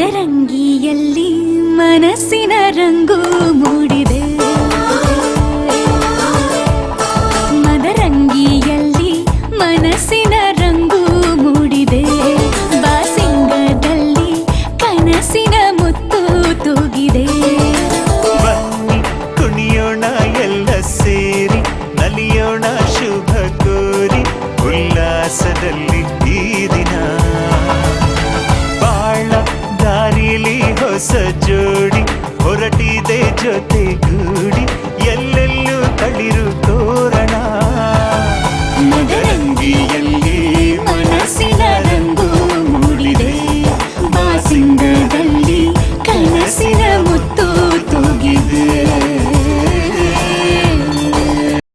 ಮದರಂಗಿಯಲ್ಲಿ ಮನಸ್ಸಿನ ರಂಗು ಮೂಡಿದೆ. ಮದರಂಗಿಯಲ್ಲಿ ಮನಸ್ಸಿನ ರಂಗು ಮೂಡಿದೆ. ಬಾಸಿಂಗದಲ್ಲಿ ಕನಸಿನ ಮುತ್ತು ತೂಗಿದೆ. ಬನ್ನಿ ಕುಣಿಯೋಣ ಎಲ್ಲ ಸೇರಿ, ನಲಿಯೋಣ ಶುಭ ಕೋರಿ, ಉಲ್ಲಾಸದಲ್ಲಿ ಈ ದಿನ. ಬಾಳ ದಾರಿಲಿ ಹೊಸ ಜೋಡಿ ಹೊರಟಿದೆ ಜೊತೆ